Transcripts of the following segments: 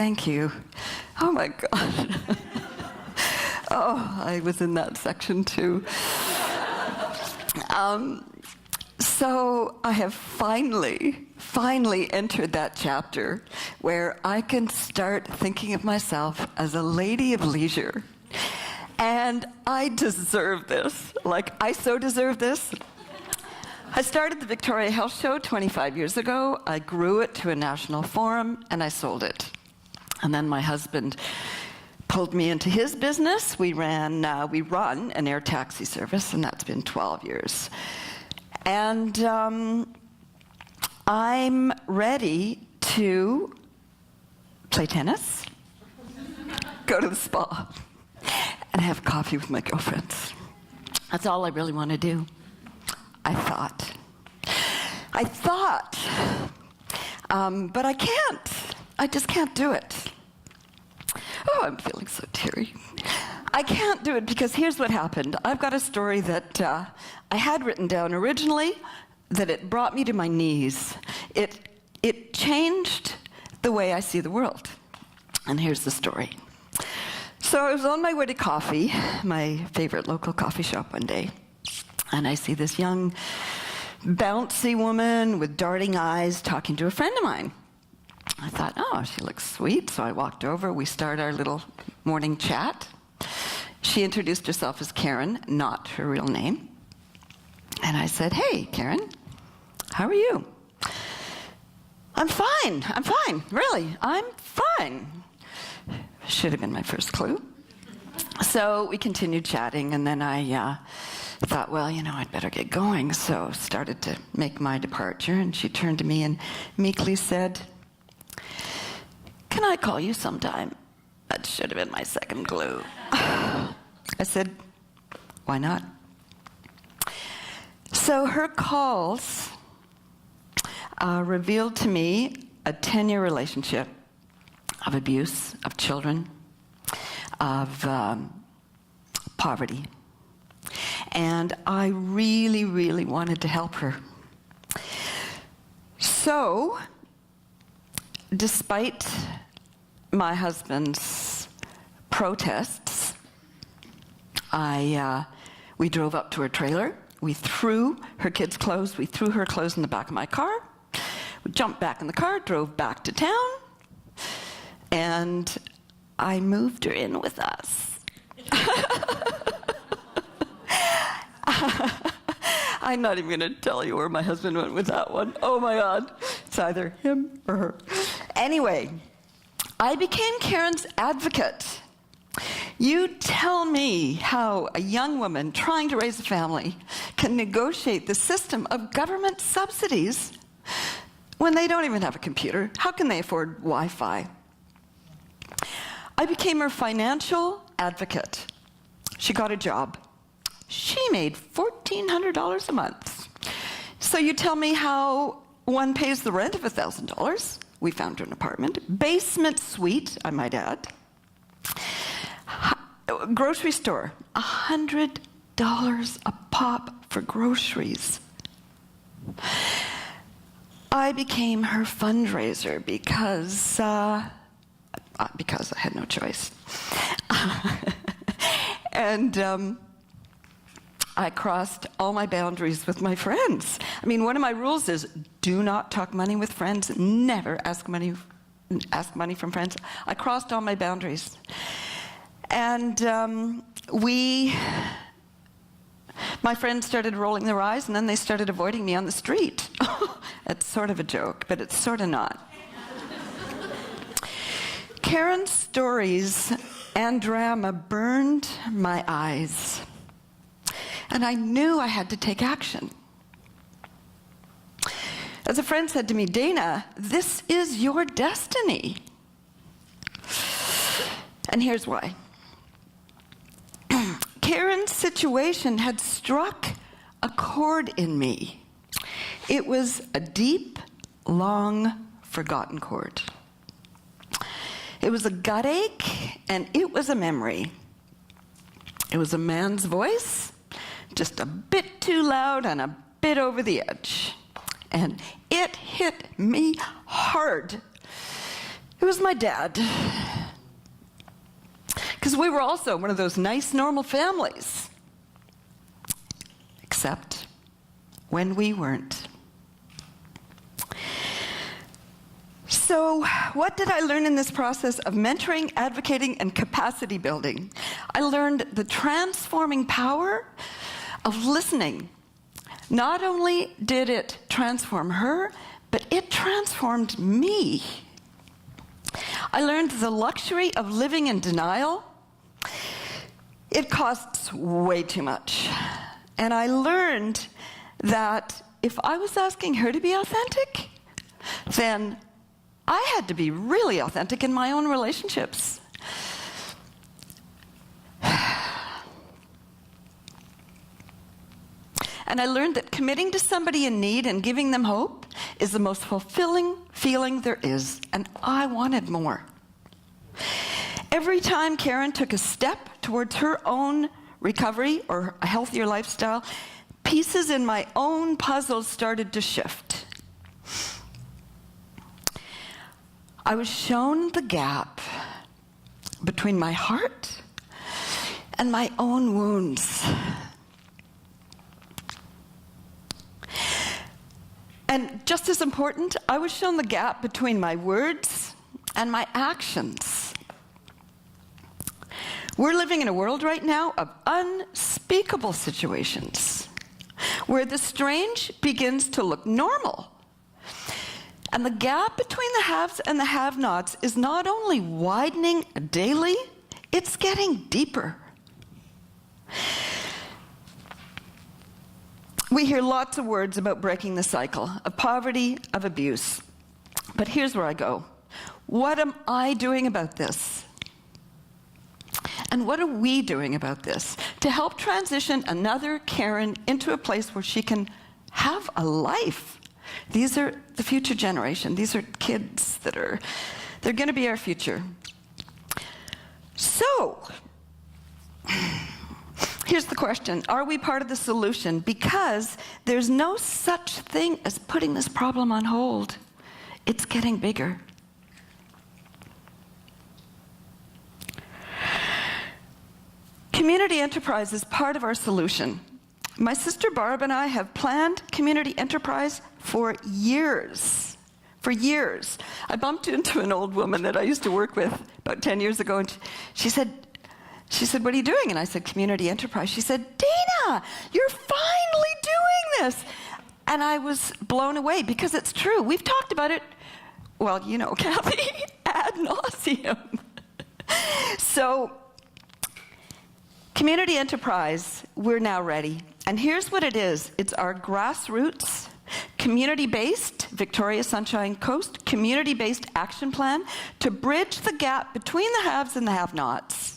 thank you. Oh my God. Oh, I was in that section too. So I have finally entered that chapter where I can start thinking of myself as a lady of leisure. And I deserve this. Like, I so deserve this. I started the Victoria Health Show 25 years ago. I grew it to a national forum, and I sold it. And then my husband pulled me into his business. We run an air taxi service, and that's been 12 years. And I'm ready to play tennis, go to the spa, and have coffee with my girlfriends. That's all I really want to do. I thought. But I can't. I just can't do it. Oh, I'm feeling so teary. I can't do it because here's what happened. I've got a story that I had written down originally, that it brought me to my knees. It changed the way I see the world. And here's the story. So I was on my way to coffee, my favorite local coffee shop one day, and I see this young, bouncy woman with darting eyes talking to a friend of mine. I thought, oh, she looks sweet, so I walked over. We start our little morning chat. She introduced herself as Karen, not her real name. And I said, hey, Karen, how are you? I'm fine, really, I'm fine. Should have been my first clue. So we continued chatting, and then I thought, well, I'd better get going. So started to make my departure, and she turned to me and meekly said, can I call you sometime? That should have been my second clue. I said, why not? So her calls revealed to me a 10-year relationship of abuse, of children, of poverty. And I really, really wanted to help her. So, despite my husband's protests, we drove up to her trailer. We threw her kids' clothes. We threw her clothes in the back of my car. We jumped back in the car, drove back to town, and I moved her in with us. I'm not even going to tell you where my husband went with that one. Oh my God. It's either him or her. Anyway, I became Karen's advocate. You tell me how a young woman trying to raise a family can negotiate the system of government subsidies when they don't even have a computer. How can they afford Wi-Fi? I became her financial advocate. She got a job. She made $1,400 a month. So you tell me how one pays the rent of $1,000. We found her an apartment. Basement suite, I might add. Grocery store, $100 a pop for groceries. I became her fundraiser because I had no choice. And I crossed all my boundaries with my friends. I mean, one of my rules is do not talk money with friends. Never ask money from friends. I crossed all my boundaries. And my friends started rolling their eyes, and then they started avoiding me on the street. It's sort of a joke, but it's sort of not. Karen's stories and drama burned my eyes. And I knew I had to take action. As a friend said to me, Dana, this is your destiny. And here's why. Karen's situation had struck a chord in me. It was a deep, long, forgotten chord. It was a gut ache, and it was a memory. It was a man's voice, just a bit too loud and a bit over the edge. And it hit me hard. It It was my dad. Because we were also one of those nice, normal families. Except when we weren't. So, what did I learn in this process of mentoring, advocating, and capacity building? I learned the transforming power of listening. Not only did it transform her, but it transformed me. I learned the luxury of living in denial. It costs way too much. And I learned that if I was asking her to be authentic, then I had to be really authentic in my own relationships. And I learned that committing to somebody in need and giving them hope is the most fulfilling feeling there is, and I wanted more. Every time Karen took a step towards her own recovery or a healthier lifestyle, pieces in my own puzzle started to shift. I was shown the gap between my heart and my own wounds. And just as important, I was shown the gap between my words and my actions. We're living in a world right now of unspeakable situations where the strange begins to look normal. And the gap between the haves and the have-nots is not only widening daily, it's getting deeper. We hear lots of words about breaking the cycle of poverty, of abuse. But here's where I go. What am I doing about this? And what are we doing about this to help transition another Karen into a place where she can have a life? These are the future generation. These are kids they're going to be our future. So, here's the question. Are we part of the solution? Because there's no such thing as putting this problem on hold. It's getting bigger. Community enterprise is part of our solution. My sister Barb and I have planned community enterprise for years. For years. I bumped into an old woman that I used to work with about 10 years ago, and she said, what are you doing? And I said, community enterprise. She said, Dana, you're finally doing this. And I was blown away because it's true. We've talked about it, well, you know, Kathy, ad nauseum. So, community enterprise, we're now ready. And here's what it is. It's our grassroots, community-based, Victoria Sunshine Coast, community-based action plan to bridge the gap between the haves and the have-nots.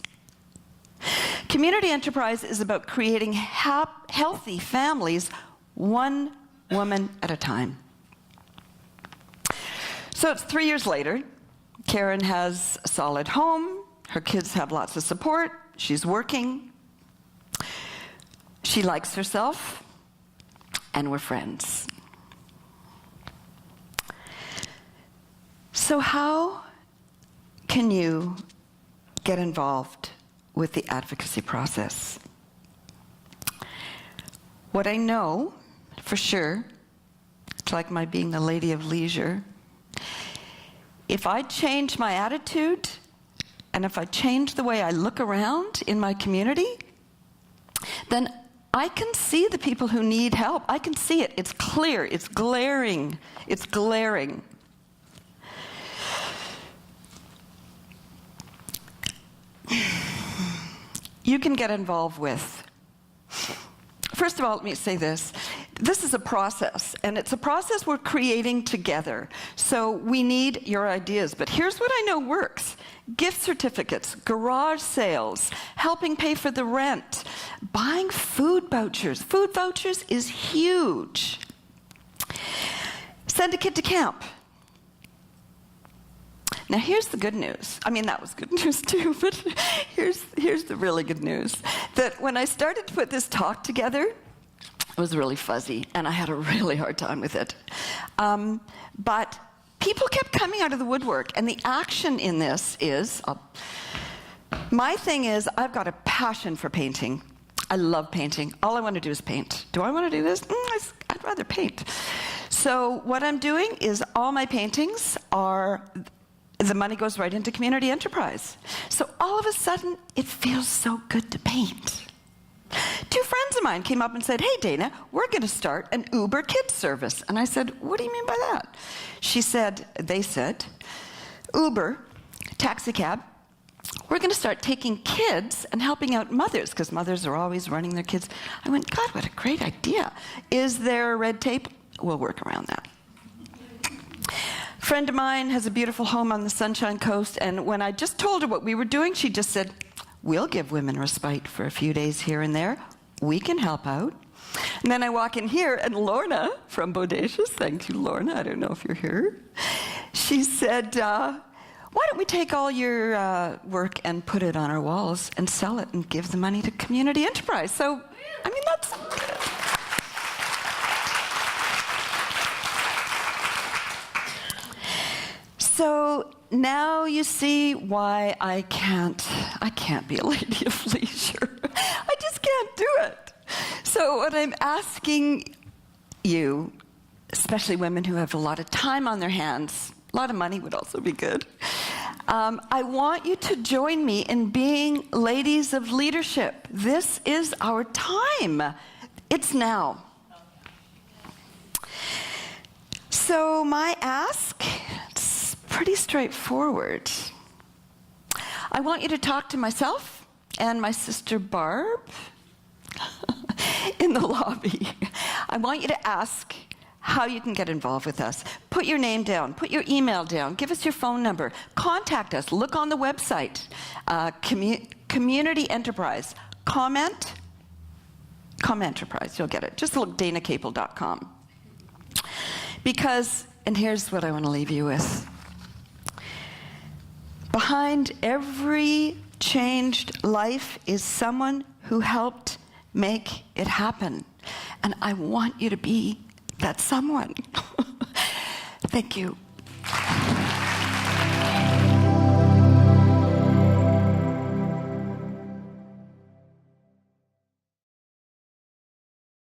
Community enterprise is about creating healthy families, one woman at a time. So it's 3 years later. Karen has a solid home. Her kids have lots of support. She's working. She likes herself. And we're friends. So how can you get involved with the advocacy process? What I know for sure, it's like my being the lady of leisure, if I change my attitude and if I change the way I look around in my community, then I can see the people who need help. I can see it. It's clear. It's glaring. It's glaring. You can get involved with. First of all, let me say this. This is a process, and it's a process we're creating together. So we need your ideas. But here's what I know works. Gift certificates, garage sales, helping pay for the rent, buying food vouchers. Food vouchers is huge. Send a kid to camp. Now here's the good news. I mean, that was good news too, but here's the really good news. That when I started to put this talk together, it was really fuzzy, and I had a really hard time with it. But people kept coming out of the woodwork, and the action in this is, my thing is, I've got a passion for painting. I love painting. All I want to do is paint. Do I want to do this? I'd rather paint. So what I'm doing is all my paintings are, the money goes right into community enterprise. So all of a sudden, it feels so good to paint. 2 friends of mine came up and said, hey, Dana, we're going to start an Uber kids service. And I said, what do you mean by that? They said, Uber, taxi cab, we're going to start taking kids and helping out mothers, because mothers are always running their kids. I went, God, what a great idea. Is there red tape? We'll work around that. A friend of mine has a beautiful home on the Sunshine Coast, and when I just told her what we were doing, she just said, we'll give women respite for a few days here and there. We can help out. And then I walk in here, and Lorna from Bodacious, thank you, Lorna, I don't know if you're here, she said, why don't we take all your work and put it on our walls and sell it and give the money to community enterprise? So, I mean, that's... So now you see why I can't be a lady of leisure. I just can't do it. So what I'm asking you, especially women who have a lot of time on their hands, a lot of money would also be good. I want you to join me in being ladies of leadership. This is our time. It's now. So my ask, it's pretty straightforward. I want you to talk to myself and my sister Barb in the lobby. I want you to ask how you can get involved with us. Put your name down, put your email down, give us your phone number, contact us, look on the website, community enterprise, comment enterprise, you'll get it. Just look danacaple.com. Because, and here's what I want to leave you with. Behind every changed life is someone who helped make it happen. And I want you to be that someone. Thank you.